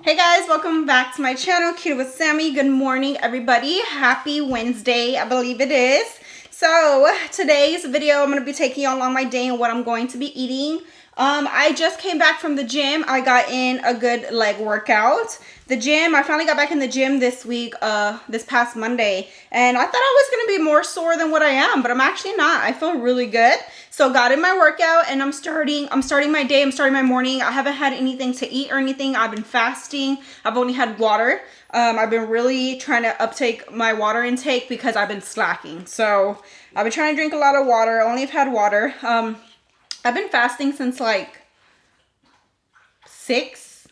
Hey guys, welcome back to my channel, Keto with Sammy. Good morning, everybody. Happy Wednesday, I believe it is. So today's video, I'm going to be taking you along my day and what I'm going to be eating. I just came back from the gym. I got in a good leg workout. I finally got back in the gym this week, this past Monday, and I thought I was going to be more sore than what I am, but I'm actually not. I feel really good. So got in my workout and I'm starting my day. I'm starting my morning. I haven't had anything to eat or anything. I've been fasting. I've only had water. I've been really trying to uptake my water intake because I've been slacking. So I've been trying to drink a lot of water. I only have had water. I've been fasting since like 6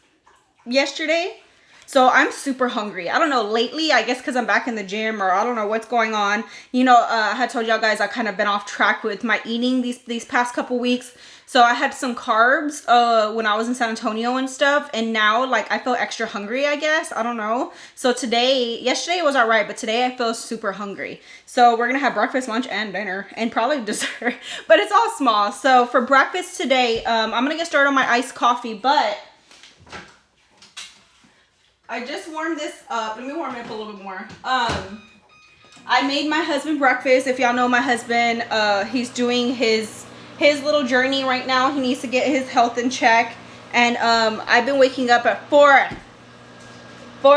yesterday. So I'm super hungry. I don't know, lately, I guess because I'm back in the gym or I don't know what's going on. You know, I had told y'all guys I kind of been off track with my eating these past couple weeks. So I had some carbs when I was in San Antonio and stuff. And now, like, I feel extra hungry, I guess. I don't know. So yesterday was all right, but today I feel super hungry. So we're going to have breakfast, lunch, and dinner, and probably dessert. But it's all small. So for breakfast today, I'm going to get started on my iced coffee, but I just warmed this up. Let me warm it up a little bit more. I made my husband breakfast. If y'all know my husband, he's doing his little journey right now. He needs to get his health in check. And I've been waking up at 4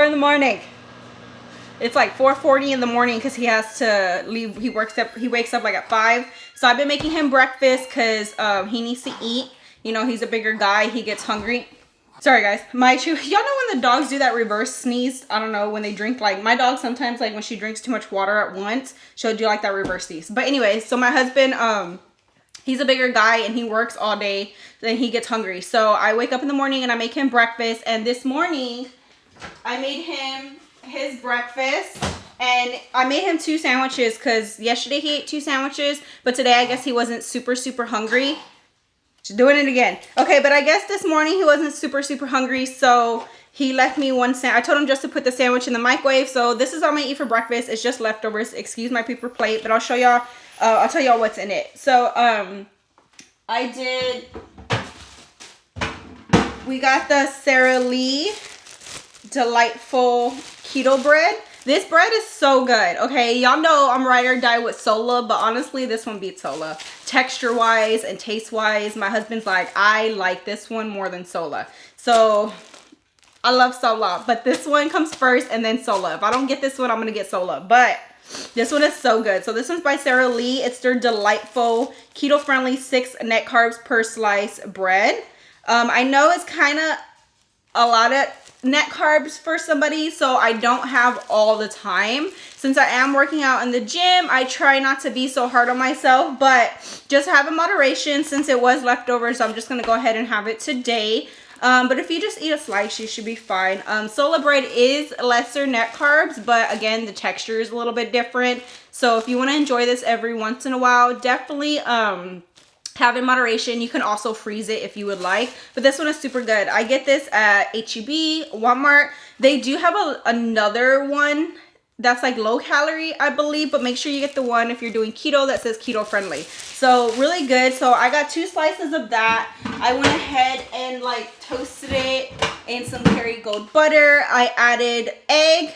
in the morning. It's like 4:40 in the morning because he has to leave. He wakes up like at 5. So I've been making him breakfast because he needs to eat. You know, he's a bigger guy. He gets hungry. Sorry guys, y'all know when the dogs do that reverse sneeze? I don't know, when they drink, like my dog sometimes, like when she drinks too much water at once, she'll do like that reverse sneeze. But anyways, so my husband, he's a bigger guy and he works all day, then he gets hungry. So I wake up in the morning and I make him breakfast, and this morning I made him his breakfast and I made him 2 sandwiches because yesterday he ate 2 sandwiches, but today I guess he wasn't super hungry. She's doing it again. Okay, but I guess this morning he wasn't super hungry, so he left me one I told him just to put the sandwich in the microwave. So this is all I'm gonna eat for breakfast. It's just leftovers. Excuse my paper plate, but I'll show y'all. I'll tell y'all what's in it. So we got the Sara Lee Delightful Keto Bread. This bread is so good. Okay, y'all know I'm ride or die with Sola, but honestly, this one beats Sola. Texture-wise and taste-wise, my husband's like, I like this one more than Sola. So, I love Sola, but this one comes first and then Sola. If I don't get this one, I'm going to get Sola. But this one is so good. So, this one's by Sara Lee. It's their delightful, keto-friendly 6 net carbs per slice bread. I know it's kind of a lot of net carbs for somebody, so I don't have all the time. Since I am working out in the gym, I try not to be so hard on myself, but just have in moderation. Since it was leftovers, I'm just gonna go ahead and have it today. But if you just eat a slice, you should be fine. Sola bread is lesser net carbs, but again, the texture is a little bit different. So if you want to enjoy this every once in a while, definitely have in moderation. You can also freeze it if you would like, but this one is super good. I get this at HEB, Walmart. They do have another one that's like low calorie, I believe, but make sure you get the one if you're doing keto that says keto friendly. So really good. So I got 2 slices of that. I went ahead and like toasted it in some Kerrygold butter. I added egg,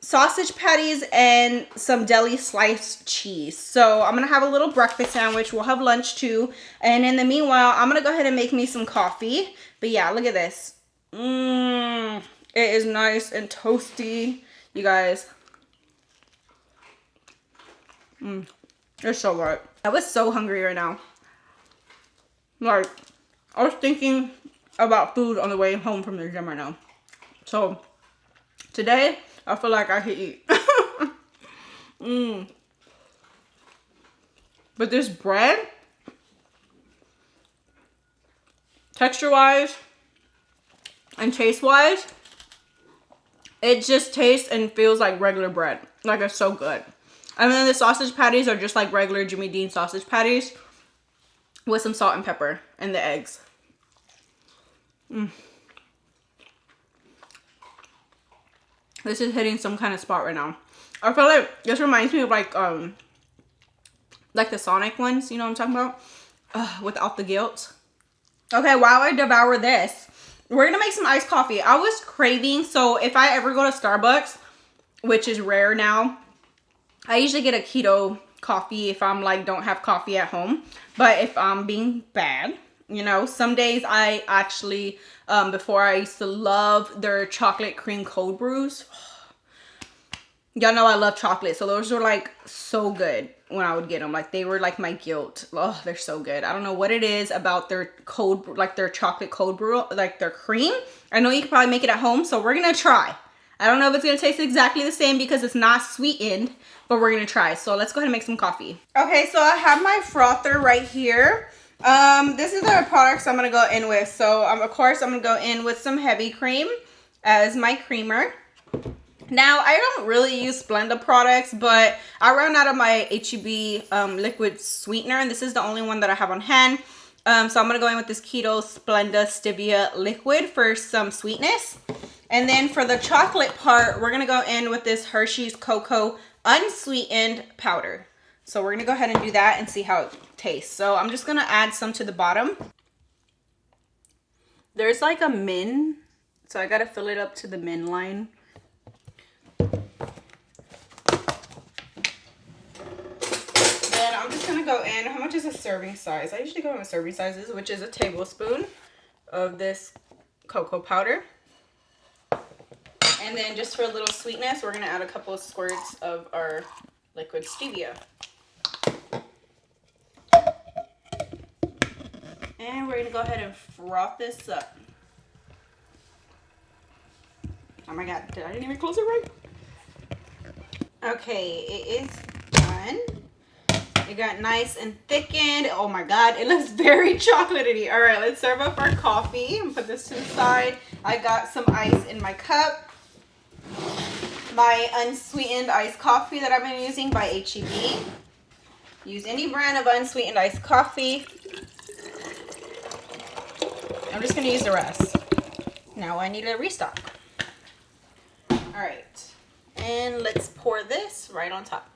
sausage patties, and some deli sliced cheese. So I'm gonna have a little breakfast sandwich. We'll have lunch too, and in the meanwhile I'm gonna go ahead and make me some coffee. But yeah, look at this. It is nice and toasty, you guys. It's so good. I was so hungry right now. Like, I was thinking about food on the way home from the gym right now. So today I feel like I could eat. But this bread, texture-wise and taste-wise, it just tastes and feels like regular bread. Like, it's so good. And then the sausage patties are just like regular Jimmy Dean sausage patties with some salt and pepper and the eggs. This is hitting some kind of spot right now. I feel like this reminds me of like the Sonic ones, you know what I'm talking about? Without the guilt. Okay, while I devour this, we're gonna make some iced coffee. I was craving, so if I ever go to Starbucks, which is rare now, I usually get a keto coffee if I'm like don't have coffee at home. But if I'm being bad, you know, some days I actually before I used to love their chocolate cream cold brews. Y'all know I love chocolate, so those were like so good when I would get them. Like they were like my guilt. Oh, they're so good. I don't know what it is about their cold, like their chocolate cold brew, like their cream. I know you could probably make it at home, so we're gonna try. I don't know if it's gonna taste exactly the same because it's not sweetened, but we're gonna try. So let's go ahead and make some coffee. Okay, so I have my frother right here. This is the products I'm gonna go in with. So of course I'm gonna go in with some heavy cream as my creamer. Now, I don't really use Splenda products, but I ran out of my HEB liquid sweetener, and this is the only one that I have on hand. So I'm going to go in with this Keto Splenda Stevia liquid for some sweetness. And then for the chocolate part, we're going to go in with this Hershey's Cocoa unsweetened powder. So we're going to go ahead and do that and see how it tastes. So I'm just going to add some to the bottom. There's like a min, so I got to fill it up to the min line. I'm just gonna go in. How much is a serving size? I usually go in with serving sizes, which is a tablespoon of this cocoa powder. And then just for a little sweetness, we're gonna add a couple of squirts of our liquid stevia. And we're gonna go ahead and froth this up. Oh my God, I didn't even close it right. Okay, it is done. It got nice and thickened. Oh my God, it looks very chocolatey. All right, let's serve up our coffee and put this to the side. I got some ice in my cup. My unsweetened iced coffee that I've been using by HEB. Use any brand of unsweetened iced coffee. I'm just gonna use the rest. Now I need a restock. All right, and let's pour this right on top.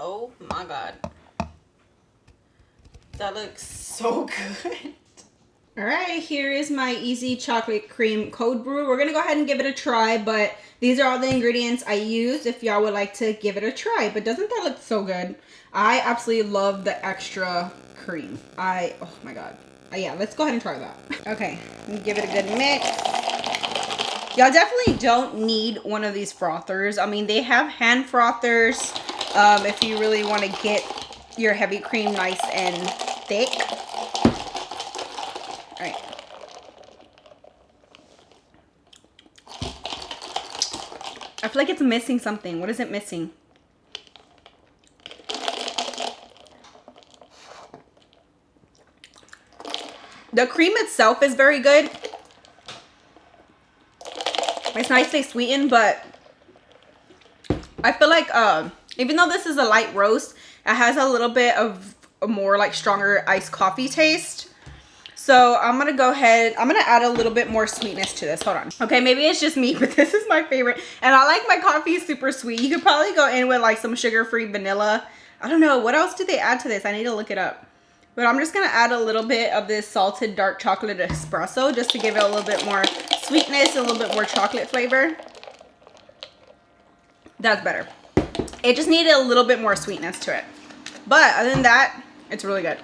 Oh my God. That looks so good. All right, here is my easy chocolate cream cold brew. We're gonna go ahead and give it a try, but these are all the ingredients I used if y'all would like to give it a try. But doesn't that look so good? I absolutely love the extra cream. Oh my God. Yeah, let's go ahead and try that. Okay, give it a good mix. Y'all definitely don't need one of these frothers. I mean, they have hand frothers. If you really want to get your heavy cream nice and thick. All right. I feel like it's missing something. What is it missing? The cream itself is very good. It's nicely sweetened, but I feel like even though this is a light roast, it has a little bit of a more like stronger iced coffee taste. So I'm gonna go ahead, I'm gonna add a little bit more sweetness to this. Hold on. Okay, maybe it's just me, but this is my favorite. And I like my coffee super sweet. You could probably go in with like some sugar-free vanilla. I don't know, what else do they add to this? I need to look it up. But I'm just gonna add a little bit of this salted dark chocolate espresso just to give it a little bit more sweetness, a little bit more chocolate flavor. That's better. It just needed a little bit more sweetness to it. But other than that, it's really good.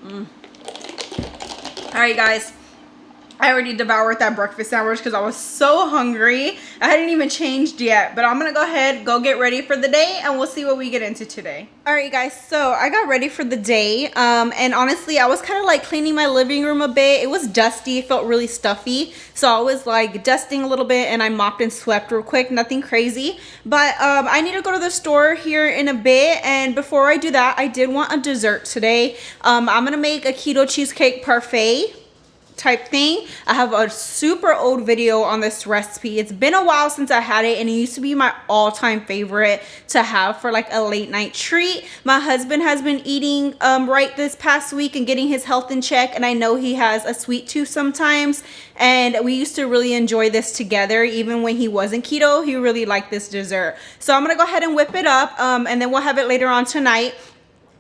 All right, guys. I already devoured that breakfast sandwich because I was so hungry. I hadn't even changed yet, but I'm gonna go ahead, go get ready for the day, and we'll see what we get into today. All right, guys, so I got ready for the day, and honestly, I was kind of like cleaning my living room a bit. It was dusty, it felt really stuffy, so I was like dusting a little bit, and I mopped and swept real quick, nothing crazy. But I need to go to the store here in a bit, and before I do that, I did want a dessert today. I'm gonna make a keto cheesecake parfait type thing. I have a super old video on this recipe. It's been a while since I had it, and it used to be my all-time favorite to have for like a late night treat. My husband has been eating right this past week and getting his health in check, and I know he has a sweet tooth sometimes, and we used to really enjoy this together. Even when he wasn't keto, he really liked this dessert. So I'm gonna go ahead and whip it up, and then we'll have it later on tonight.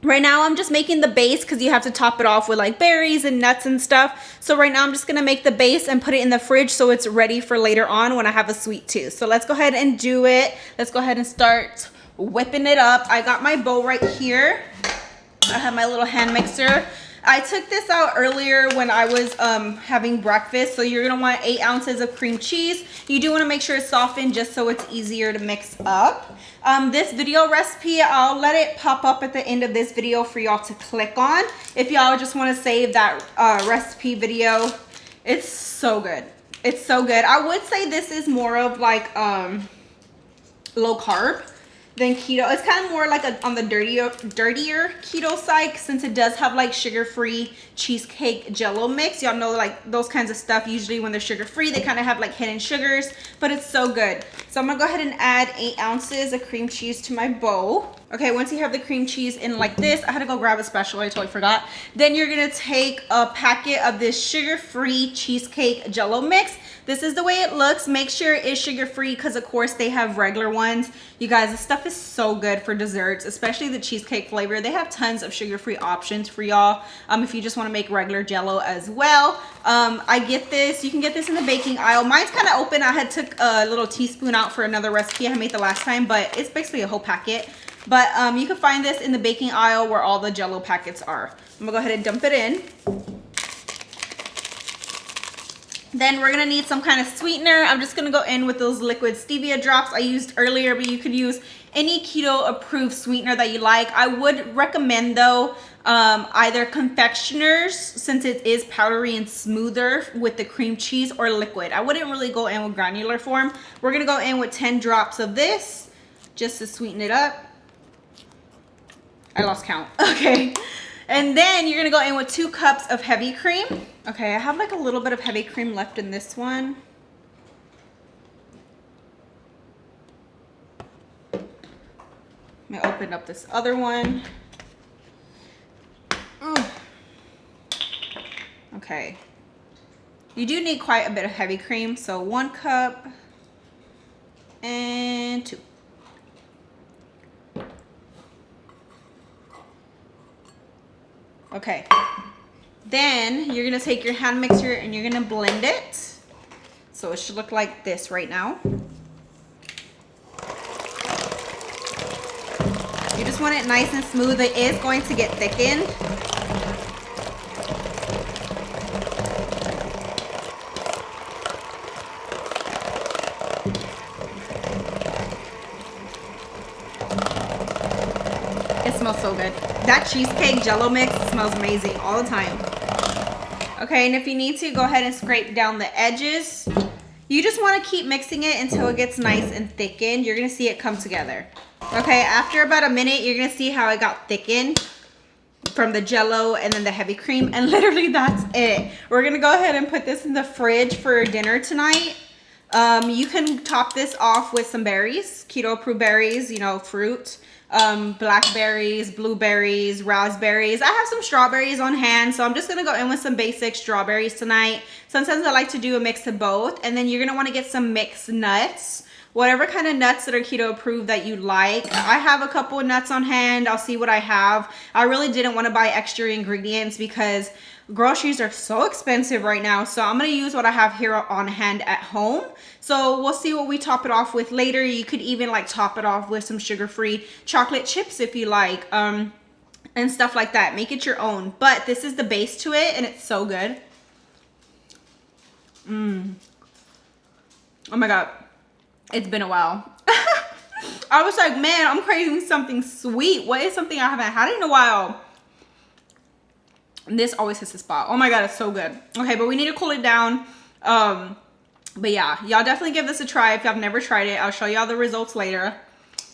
Right now I'm just making the base because you have to top it off with like berries and nuts and stuff. So right now I'm just gonna make the base and put it in the fridge so it's ready for later on when I have a sweet tooth. So let's go ahead and do it. Let's go ahead and start whipping it up. I got my bowl right here. I have my little hand mixer. I took this out earlier when I was having breakfast. So you're gonna want 8 ounces of cream cheese. You do wanna make sure it's softened just so it's easier to mix up. This video recipe, I'll let it pop up at the end of this video for y'all to click on. If y'all just wanna save that recipe video, it's so good. It's so good. I would say this is more of like low carb than keto. It's kind of more like on the dirtier keto side, since it does have like sugar-free cheesecake jello mix. Y'all know like those kinds of stuff, usually when they're sugar-free, they kind of have like hidden sugars, but it's so good. So I'm gonna go ahead and add 8 ounces of cream cheese to my bowl. Okay, once you have the cream cheese in like this, I had to go grab a spatula, I totally forgot. Then you're gonna take a packet of this sugar-free cheesecake jello mix. This is the way it looks. Make sure it is sugar-free because of course they have regular ones. You guys, this stuff is so good for desserts, especially the cheesecake flavor. They have tons of sugar-free options for y'all if you just want to make regular jello as well. I get this. You can get this in the baking aisle. Mine's kind of open. I had took a little teaspoon out for another recipe I made the last time, but it's basically a whole packet. But you can find this in the baking aisle where all the jello packets are. I'm gonna go ahead and dump it in. Then we're gonna need some kind of sweetener. I'm just gonna go in with those liquid stevia drops I used earlier, but you could use any keto approved sweetener that you like. I would recommend though, either confectioners, since it is powdery and smoother with the cream cheese, or liquid. I wouldn't really go in with granular form. We're gonna go in with 10 drops of this just to sweeten it up. I lost count, okay. And then you're gonna go in with 2 cups of heavy cream. Okay, I have like a little bit of heavy cream left in this one. Let me open up this other one. Okay. You do need quite a bit of heavy cream, so 1 cup and 2. Okay, then you're gonna take your hand mixer and you're gonna blend it. So it should look like this right now. You just want it nice and smooth. It is going to get thickened. It smells so good. That cheesecake jello mix smells amazing all the time. Okay, and if you need to, go ahead and scrape down the edges. You just want to keep mixing it until it gets nice and thickened. You're going to see it come together. Okay, after about a minute, you're going to see how it got thickened from the jello and then the heavy cream, and literally that's it. We're going to go ahead and put this in the fridge for dinner tonight. You can top this off with some berries, keto approved berries, you know, fruit. Blackberries, blueberries, raspberries. I have some strawberries on hand, so I'm just gonna go in with some basic strawberries tonight. Sometimes I like to do a mix of both, and then you're gonna want to get some mixed nuts, whatever kind of nuts that are keto approved that you like. I have a couple of nuts on hand. I'll see what I have. I really didn't want to buy extra ingredients because groceries are so expensive right now, so I'm gonna use what I have here on hand at home. So we'll see what we top it off with later. You could even like top it off with some sugar-free chocolate chips if you like, and stuff like that. Make it your own, but this is the base to it, and it's so good. Oh my god, it's been a while. I was like, man, I'm craving something sweet. What is something I haven't had in a while? This always hits the spot. Oh my god, it's so good. Okay, but we need to cool it down. But yeah, y'all definitely give this a try if y'all have never tried it. I'll show y'all the results later.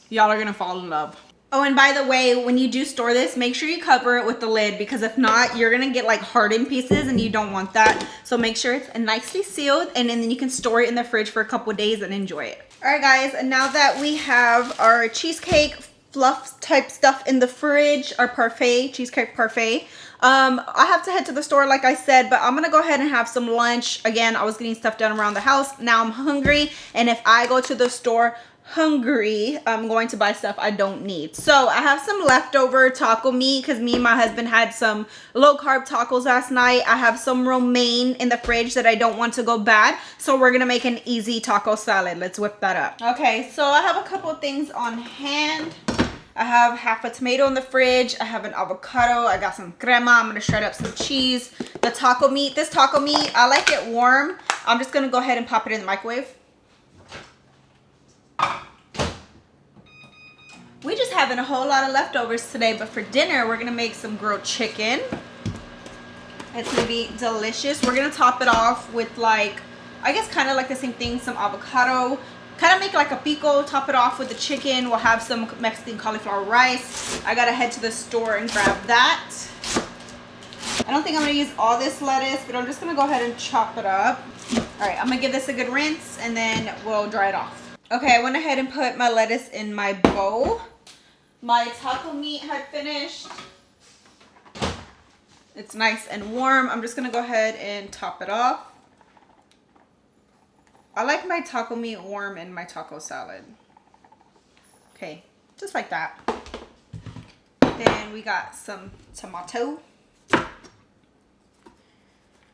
Y'all are gonna fall in love. Oh, and by the way, when you do store this, make sure you cover it with the lid, because if not, you're gonna get like hardened pieces and you don't want that. So make sure it's nicely sealed, and then you can store it in the fridge for a couple days and enjoy it. All right guys, and now that we have our cheesecake fluff type stuff in the fridge, our parfait, cheesecake parfait, I have to head to the store like I said, but I'm gonna go ahead and have some lunch. Again, I was getting stuff done around the house. Now I'm hungry, and if I go to the store hungry, I'm going to buy stuff I don't need. So I have some leftover taco meat because me and my husband had some low carb tacos last night. I have some romaine in the fridge that I don't want to go bad. So we're going to make an easy taco salad. Let's whip that up. Okay, so I have a couple of things on hand. I have half a tomato in the fridge. I have an avocado. I got some crema. I'm going to shred up some cheese. The taco meat. This taco meat, I like it warm. I'm just going to go ahead and pop it in the microwave. We just having a whole lot of leftovers today, but for dinner, we're going to make some grilled chicken. It's going to be delicious. We're going to top it off with like, I guess kind of like the same thing, some avocado. Kind of make like a pico, top it off with the chicken. We'll have some Mexican cauliflower rice. I got to head to the store and grab that. I don't think I'm going to use all this lettuce, but I'm just going to go ahead and chop it up. All right, I'm going to give this a good rinse and then we'll dry it off. Okay, I went ahead and put my lettuce in my bowl. My taco meat had finished. It's nice and warm. I'm just going to go ahead and top it off. I like my taco meat warm in my taco salad. Okay, just like that. Then we got some tomato.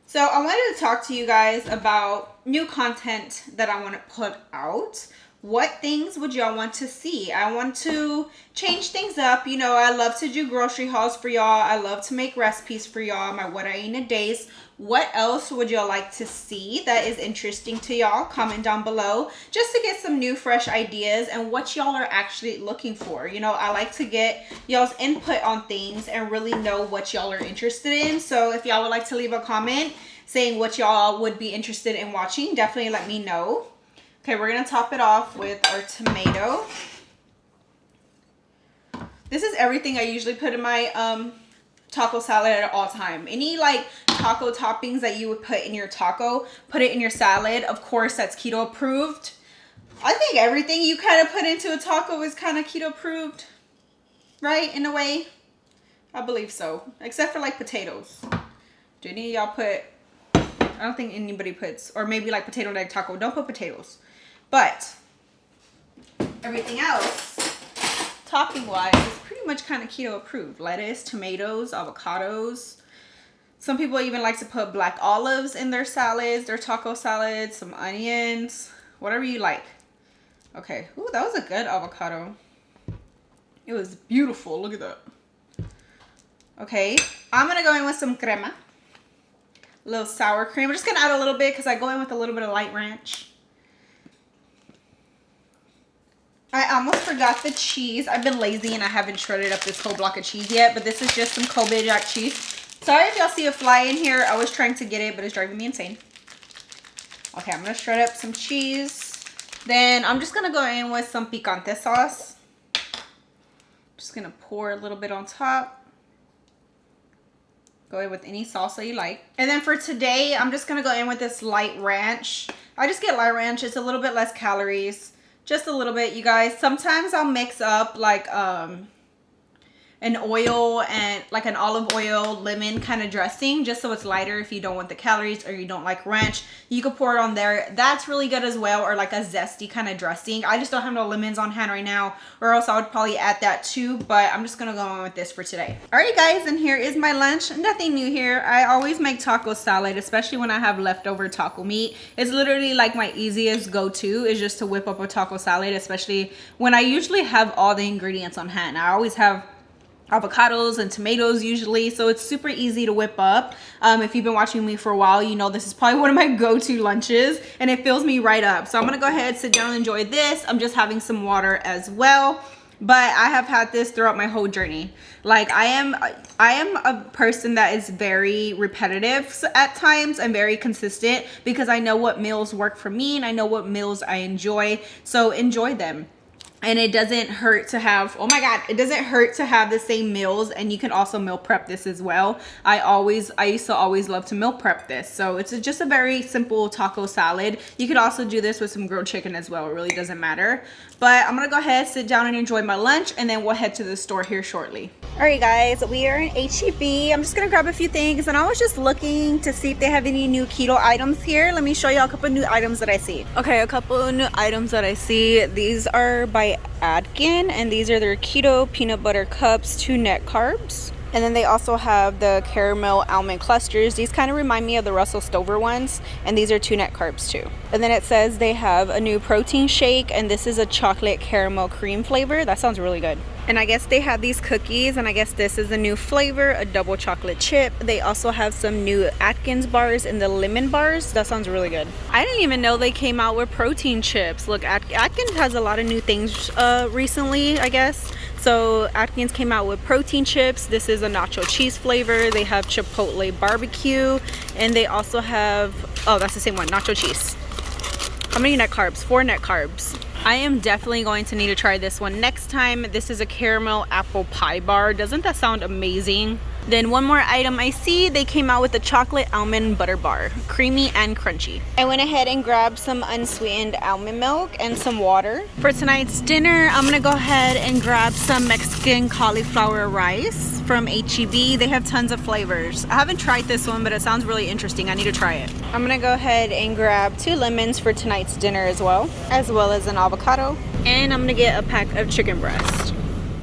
So I wanted to talk to you guys about new content that I want to put out. What things would y'all want to see? I want to change things up. You know, I love to do grocery hauls for y'all. I love to make recipes for y'all, my what I eat in a days. What else would y'all like to see that is interesting to y'all? Comment down below just to get some new fresh ideas and what y'all are actually looking for. You know, I like to get y'all's input on things and really know what y'all are interested in. So if y'all would like to leave a comment saying what y'all would be interested in watching, definitely let me know. Okay, we're going to top it off with our tomato. This is everything I usually put in my taco salad at all time. Any like taco toppings that you would put in your taco, put it in your salad. Of course, that's keto approved. I think everything you kind of put into a taco is kind of keto approved, right? In a way, I believe so. Except for like potatoes. Do any of y'all put, I don't think anybody puts, or maybe like potato and egg taco. Don't put potatoes. But everything else, topping-wise, is pretty much kind of keto approved. Lettuce, tomatoes, avocados. Some people even like to put black olives in their salads, their taco salads, some onions, whatever you like. Okay, ooh, that was a good avocado. It was beautiful. Look at that. Okay, I'm going to go in with some crema. A little sour cream. I'm just going to add a little bit because I go in with a little bit of light ranch. I almost forgot the cheese. I've been lazy and I haven't shredded up this whole block of cheese yet, but this is just some Kobe Jack cheese. Sorry if y'all see a fly in here. I was trying to get it, but it's driving me insane. Okay, I'm going to shred up some cheese. Then I'm just going to go in with some picante sauce. Just going to pour a little bit on top. Go in with any salsa you like. And then for today, I'm just going to go in with this light ranch. I just get light ranch. It's a little bit less calories. Just a little bit, you guys. Sometimes I'll mix up like an oil and like an olive oil lemon kind of dressing just so it's lighter. If you don't want the calories or you don't like ranch, you could pour it on there. That's really good as well. Or like a zesty kind of dressing. I just don't have no lemons on hand right now, or else I would probably add that too, but I'm just gonna go on with this for today. Alright guys, and here is my lunch. Nothing new here. I always make taco salad, especially when I have leftover taco meat. It's literally like my easiest go-to is just to whip up a taco salad, especially when I usually have all the ingredients on hand. I always have avocados and tomatoes usually, so it's super easy to whip up. If you've been watching me for a while, you know this is probably one of my go-to lunches and it fills me right up. So I'm gonna go ahead, sit down and enjoy this. I'm just having some water as well, but I have had this throughout my whole journey. Like I am a person that is very repetitive at times and very consistent because I know what meals work for me and I know what meals I enjoy, so enjoy them. And it doesn't hurt to have, oh my god, it doesn't hurt to have the same meals, and you can also meal prep this as well. I used to always love to meal prep this. So it's just a very simple taco salad. You could also do this with some grilled chicken as well. It really doesn't matter. But I'm gonna go ahead, sit down and enjoy my lunch, and then we'll head to the store here shortly. All right guys, we are in HEB. I'm just gonna grab a few things, and I was just looking to see if they have any new keto items here. Let me show you a couple new items that I see. Okay, a couple of new items that I see. These are by Atkins, and these are their keto peanut butter cups, 2 net carbs. And then they also have the caramel almond clusters. These kind of remind me of the Russell Stover ones, and these are 2 net carbs too. And then it says they have a new protein shake, and this is a chocolate caramel cream flavor. That sounds really good. And I guess they have these cookies, and I guess this is a new flavor, a double chocolate chip. They also have some new Atkins bars and the lemon bars. That sounds really good. I didn't even know they came out with protein chips. Look, Atkins has a lot of new things recently, I guess. So Atkins came out with protein chips. This is a nacho cheese flavor. They have chipotle barbecue, and they also have, oh, that's the same one, nacho cheese. How many net carbs? 4 net carbs. I am definitely going to need to try this one next time. This is a caramel apple pie bar. Doesn't that sound amazing? Then one more item I see, they came out with a chocolate almond butter bar, creamy and crunchy. I went ahead and grabbed some unsweetened almond milk and some water. For tonight's dinner, I'm gonna go ahead and grab some Mexican cauliflower rice from HEB. They have tons of flavors. I haven't tried this one, but it sounds really interesting. I need to try it. I'm gonna go ahead and grab 2 lemons for tonight's dinner as well as an avocado. And I'm gonna get a pack of chicken breast.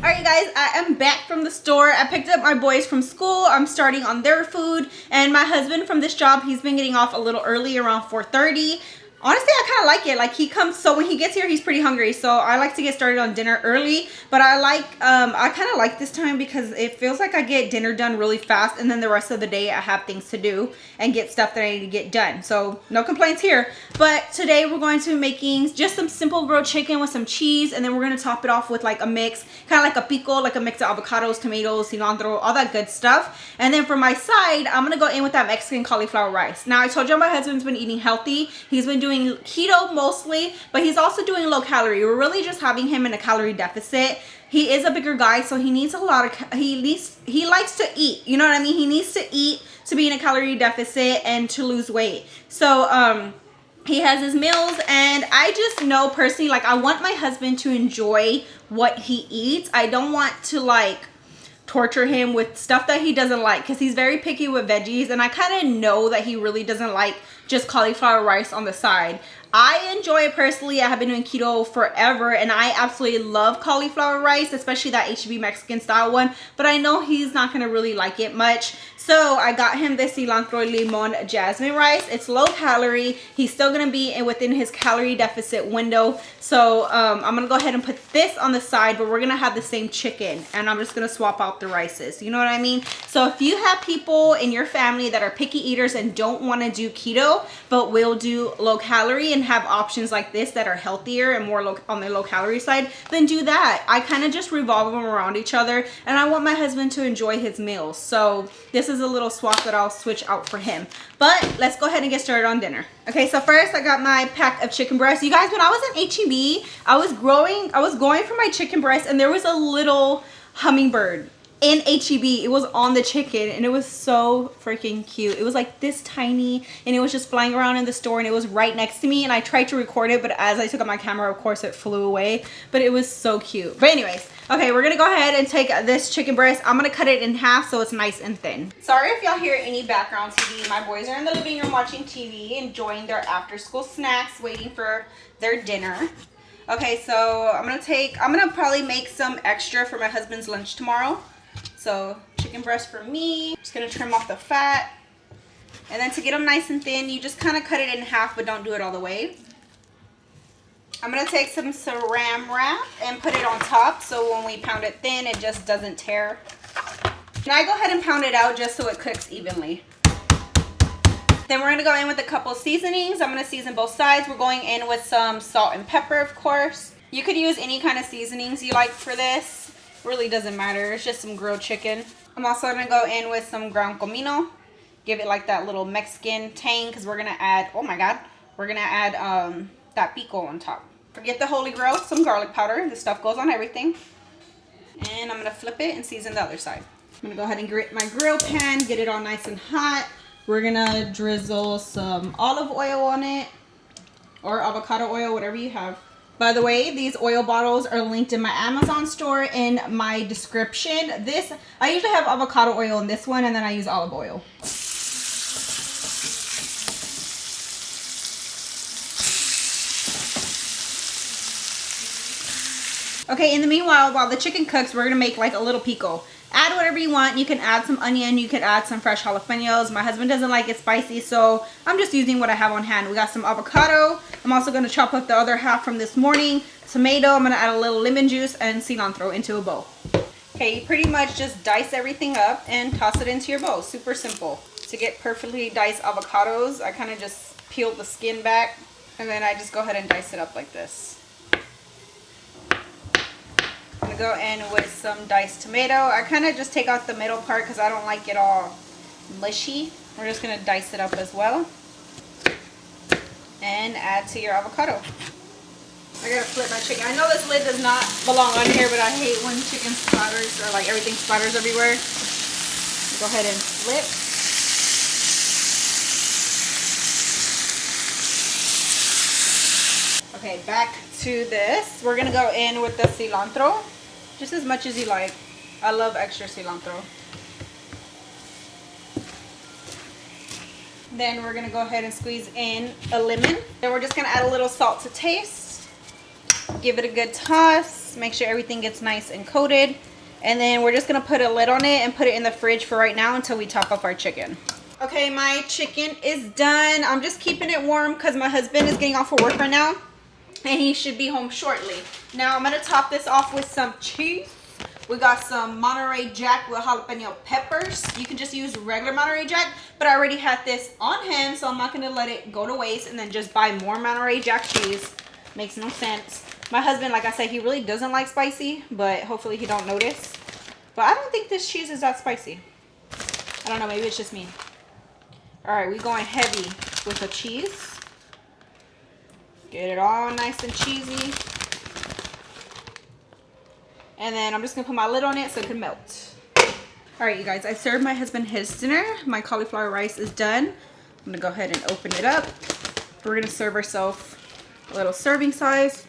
All right, guys, I am back from the store. I picked up my boys from school. I'm starting on their food. And my husband from this job, he's been getting off a little early, around 4:30. Honestly, I kind of like it. Like, he comes, so when he gets here, he's pretty hungry. So I like to get started on dinner early. But I kind of like this time because it feels like I get dinner done really fast. And then the rest of the day, I have things to do and get stuff that I need to get done. So no complaints here. But today, we're going to be making just some simple grilled chicken with some cheese. And then we're going to top it off with like a mix, kind of like a pico, like a mix of avocados, tomatoes, cilantro, all that good stuff. And then for my side, I'm going to go in with that Mexican cauliflower rice. Now, I told you my husband's been eating healthy. He's been doing keto mostly, but he's also doing low calorie. We're really just having him in a calorie deficit. He is a bigger guy, so he needs a lot of, he likes to eat, you know what I mean? He needs to eat to be in a calorie deficit and to lose weight. So he has his meals, and I just know personally, like, I want my husband to enjoy what he eats. I don't want to like torture him with stuff that he doesn't like, because he's very picky with veggies, and I kind of know that he really doesn't like just cauliflower rice on the side. I enjoy it personally. I have been doing keto forever, and I absolutely love cauliflower rice, especially that HEB Mexican style one, but I know he's not gonna really like it much. So I got him this cilantro limon jasmine rice. It's low calorie. He's still gonna be within his calorie deficit window. So I'm gonna go ahead and put this on the side, but we're gonna have the same chicken, and I'm just gonna swap out the rices. You know what I mean? So if you have people in your family that are picky eaters and don't wanna do keto, but will do low calorie and have options like this that are healthier and more on the low calorie side, then do that. I kind of just revolve them around each other, and I want my husband to enjoy his meals. So this is a little swap that I'll switch out for him. But let's go ahead and get started on dinner. Okay, so first I got my pack of chicken breast. You guys, when I was in HEB, I was going for my chicken breast, and there was a little hummingbird in HEB. It was on the chicken, and it was so freaking cute. It was like this tiny, and it was just flying around in the store, and it was right next to me, and I tried to record it, but as I took out my camera, of course it flew away. But it was so cute. But anyways, okay, we're gonna go ahead and take this chicken breast. I'm gonna cut it in half so it's nice and thin. Sorry if y'all hear any background TV. My boys are in the living room watching TV, enjoying their after school snacks, waiting for their dinner. Okay, so I'm gonna probably make some extra for my husband's lunch tomorrow. So chicken breast for me. Just gonna trim off the fat. And then to get them nice and thin, you just kind of cut it in half, but don't do it all the way. I'm gonna take some saran wrap and put it on top, so when we pound it thin, it just doesn't tear. And I go ahead and pound it out just so it cooks evenly. Then we're gonna go in with a couple seasonings. I'm gonna season both sides. We're going in with some salt and pepper, of course. You could use any kind of seasonings you like for this. Really doesn't matter. It's just some grilled chicken. I'm also gonna go in with some ground comino. Give it like that little Mexican tang, because we're gonna add, oh my god, we're gonna add that pico on top. Forget the holy grail, some garlic powder. This stuff goes on everything. And I'm gonna flip it and season the other side. I'm gonna go ahead and grate my grill pan, get it all nice and hot. We're gonna drizzle some olive oil on it, or avocado oil, whatever you have. By the way, these oil bottles are linked in my Amazon store in my description. I usually have avocado oil in this one, and then I use olive oil. Okay, in the meanwhile, while the chicken cooks, we're gonna make like a little pico. Add whatever you want. You can add some onion, you could add some fresh jalapenos. My husband doesn't like it spicy, so I'm just using what I have on hand. We got some avocado. I'm also gonna chop up the other half from this morning. Tomato, I'm gonna add a little lemon juice and cilantro into a bowl. Okay, you pretty much just dice everything up and toss it into your bowl. Super simple. To get perfectly diced avocados, I kind of just peel the skin back and then I just go ahead and dice it up like this. I'm gonna go in with some diced tomato. I kind of just take out the middle part because I don't like it all mushy. We're just gonna dice it up as well. And add to your avocado. I gotta flip my chicken. I know this lid does not belong on here, but I hate when chicken splatters or like everything splatters everywhere. Go ahead and flip. Okay, back to this. We're gonna go in with the cilantro, just as much as you like. I love extra cilantro. Then we're gonna go ahead and squeeze in a lemon. Then we're just gonna add a little salt to taste. Give it a good toss. Make sure everything gets nice and coated. And then we're just gonna put a lid on it and put it in the fridge for right now until we top up our chicken. Okay, my chicken is done. I'm just keeping it warm because my husband is getting off of work right now. And he should be home shortly. Now I'm gonna top this off with some cheese. We got some Monterey Jack with jalapeno peppers. You can just use regular Monterey Jack, but I already had this on hand, so I'm not gonna let it go to waste and then just buy more Monterey Jack cheese. Makes no sense. My husband, like I said, he really doesn't like spicy, but hopefully he don't notice. But I don't think this cheese is that spicy. I don't know, maybe it's just me. All right, we going heavy with the cheese. Get it all nice and cheesy. And then I'm just gonna put my lid on it so it can melt. All right, you guys, I served my husband his dinner. My cauliflower rice is done. I'm gonna go ahead and open it up. We're gonna serve ourselves a little serving size.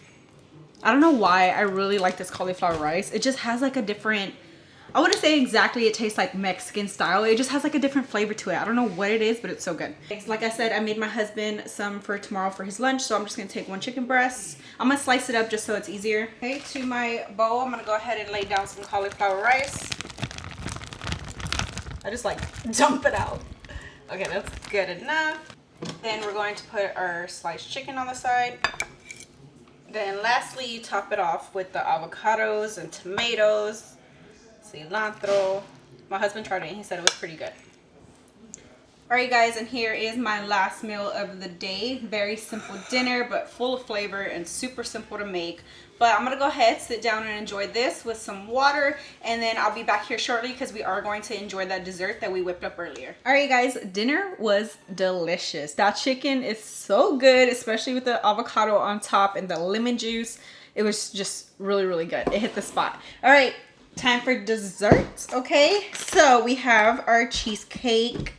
I don't know why I really like this cauliflower rice. It just has like a different, I wouldn't say exactly it tastes like Mexican style. It just has like a different flavor to it. I don't know what it is, but it's so good. Like I said, I made my husband some for tomorrow for his lunch. So I'm just gonna take one chicken breast. I'm gonna slice it up just so it's easier. Okay, to my bowl, I'm gonna go ahead and lay down some cauliflower rice. I just like dump it out. Okay, that's good enough. Then we're going to put our sliced chicken on the side. Then lastly, you top it off with the avocados and tomatoes. Cilantro. My husband tried it and he said it was pretty good. Alright guys, and here is my last meal of the day. Very simple dinner, but full of flavor and super simple to make. But I'm gonna go ahead, sit down and enjoy this with some water, and then I'll be back here shortly because we are going to enjoy that dessert that we whipped up earlier. Alright guys, dinner was delicious. That chicken is so good, especially with the avocado on top and the lemon juice. It was just really, really good. It hit the spot. Alright, time for dessert. Okay, so we have our cheesecake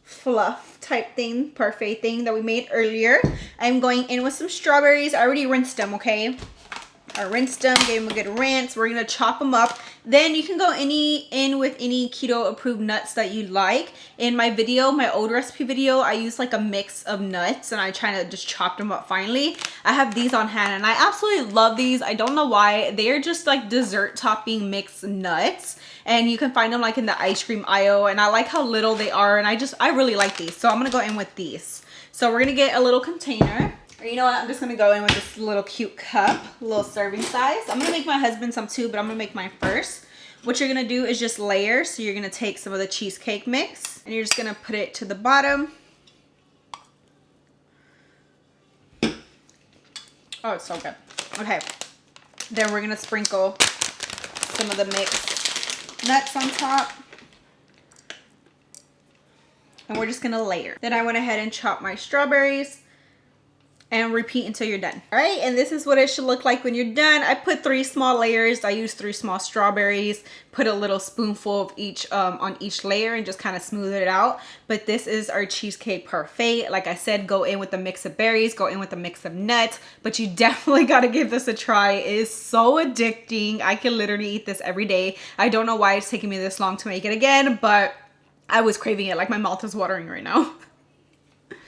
fluff type thing, parfait thing that we made earlier. I'm going in with some strawberries. I already rinsed them, okay? I rinsed them, gave them a good rinse. We're gonna chop them up. Then you can go in with any keto approved nuts that you like. In my video, my old recipe video, I used like a mix of nuts and I try to just chop them up finely. I have these on hand and I absolutely love these. I don't know why. They are just like dessert topping mixed nuts. And you can find them like in the ice cream aisle, and I like how little they are, and I really like these. So I'm gonna go in with these. So we're gonna get a little container. Or you know what, I'm just gonna go in with this little cute cup, little serving size. I'm gonna make my husband some too, but I'm gonna make mine first. What you're gonna do is just layer. So you're gonna take some of the cheesecake mix and you're just gonna put it to the bottom. Oh, it's so good. Okay, then we're gonna sprinkle some of the mixed nuts on top. And we're just gonna layer. Then I went ahead and chopped my strawberries. and repeat until you're done. All right, and this is what it should look like when you're done. I put 3 small layers. I used 3 small strawberries, put a little spoonful of each on each layer and just kind of smooth it out. But this is our cheesecake parfait. Like I said, go in with a mix of berries, go in with a mix of nuts, but you definitely got to give this a try. It is so addicting. I can literally eat this every day. I don't know why it's taking me this long to make it again, but I was craving it. Like my mouth is watering right now.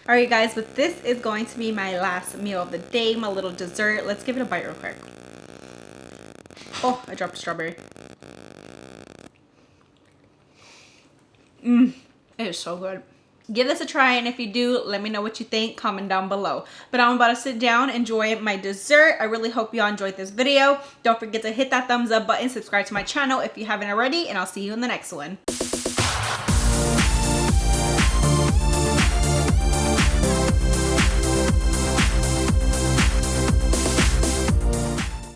All right, guys, but this is going to be my last meal of the day, my little dessert. Let's give it a bite real quick. Oh, I dropped a strawberry. It is so good. Give this a try, and if you do, let me know what you think. Comment down below. But I'm about to sit down, enjoy my dessert. I really hope y'all enjoyed this video. Don't forget to hit that thumbs up button, subscribe to my channel if you haven't already, and I'll see you in the next one.